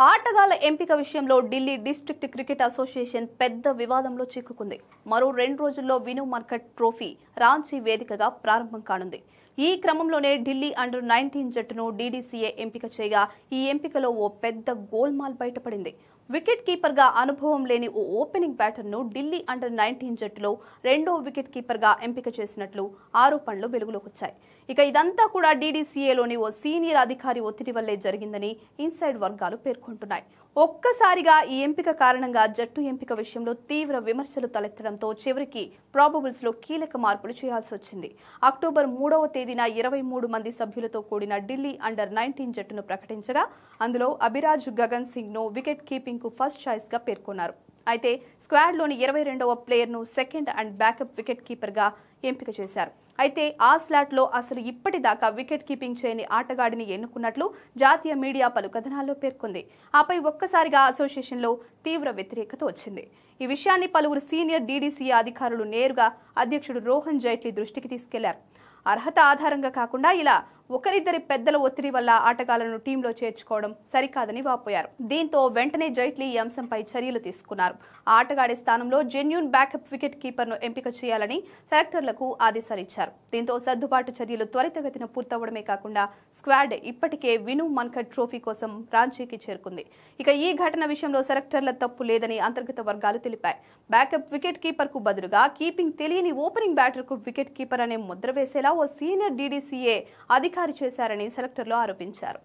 ఆటగాళ్ల ఎంపిక విషయంలో ఢిల్లీ డిస్ట్రిక్ట్ క్రికెట్ అసోసియేషన్ పెద్ద వివాదంలో చిక్కుకుంది. మరో 2 రోజుల్లో విను మన్కట్ ట్రోఫీ రాంచీ వేదికగా ప్రారంభం కానుంది. ఈ క్రమంలోనే ఢిల్లీ అండర్-19 జట్టును డీడీసీఏ ఎంపిక చేయగా ఈ ఎంపికలో ఓ పెద్ద గోల్మాల్ బయటపడింది. వికెట్ కీపర్ గా అనుభవం లేని ఓ ఓపెనింగ్ బ్యాటర్ను ఢిల్లీ అండర్-19 జట్టులో రెండో వికెట్ కీపర్ గా ఎంపిక చేసినట్లు ఆరోపణలు వెలుగులోకొచ్చాయి. ఇక ఇదంతా కూడా డీడీసీఏలోని ఓ సీనియర్ అధికారి ఒత్తిడి వల్లే జరిగిందని ఇన్సైడ్ వర్గాలు పేర్కొంటున్నాయి. ఒక్కసారిగా ఈ ఎంపిక కారణంగా జట్టు ఎంపిక విషయంలో తీవ్ర విమర్శలు తలెత్తడంతో చివరికి ప్రాబబుల్స్ లో కీలక మార్పులు చేయాల్సి వచ్చింది. అక్టోబర్ 3వ తేదీన 23 మంది సభ్యులతో కూడిన ఢిల్లీ అండర్-19 జట్టును ప్రకటించగా అందులో అభిరాజ్ గగన్ సింగ్ ను వికెట్ కీపింగ్ కు ఫస్ట్ చాయిస్ గా పేర్కొన్నారు. అయితే స్క్వాడ్ లోని 22వ ప్లేయర్ ను second and backup wicket keeper గా ఎంపిక చేశారు. అయితే ఆ స్లాట్ లో అసలు ఇప్పటిదాకా వికెట్ కీపింగ్ చేయని ఆటగాడిని ఎన్నుకున్నట్లు జాతీయ మీడియా పలు కథనాల్లో పేర్కొంది. ఆపై ఒక్కసారిగా అసోసియేషన్ లో తీవ్ర వ్యతిరేకత వచ్చింది. ఈ విషయాన్ని పలువురు సీనియర్ డీడీసీఏ అధికారులు నేరుగా అధ్యక్షుడు రోహన్ జైట్లీ దృష్టికి తీసుకెళ్లారు. అర్హత ఆధారంగా కాకుండా ఇలా ఒకరిద్దరి పెద్దల ఒత్తిడి వల్ల ఆటగాళ్లను టీంలో చేర్చుకోవడం సరికాదని వాపోయారు. దీంతో వెంటనే జైట్లీ ఈ అంశంపై చర్యలు తీసుకున్నారు. ఆటగాడి స్థానంలో జెన్యూన్ బ్యాకప్ వికెట్ కీపర్ ను ఎంపిక చేయాలని సెలెక్టర్లకు ఆదేశాలిచ్చారు. దీంతో సర్దుబాటు చర్యలు త్వరితగతిన పూర్తవడమే కాకుండా స్క్వాడ్ ఇప్పటికే విను మన్కట్ ట్రోఫీ కోసం రాంచీకి చేరుకుంది. ఇక ఈ ఘటన విషయంలో సెలెక్టర్ల తప్పు లేదని అంతర్గత వర్గాలు తెలిపాయి. బ్యాకప్ వికెట్ కీపర్ కు బదులుగా కీపింగ్ తెలియని ఓపెనింగ్ బ్యాటర్ కు వికెట్ కీపర్ అనే ముద్ర వేసేలా ఓ సీనియర్ డీడీసీఏ అధికారి చేశారని సెలెక్టర్లు ఆరోపించారు.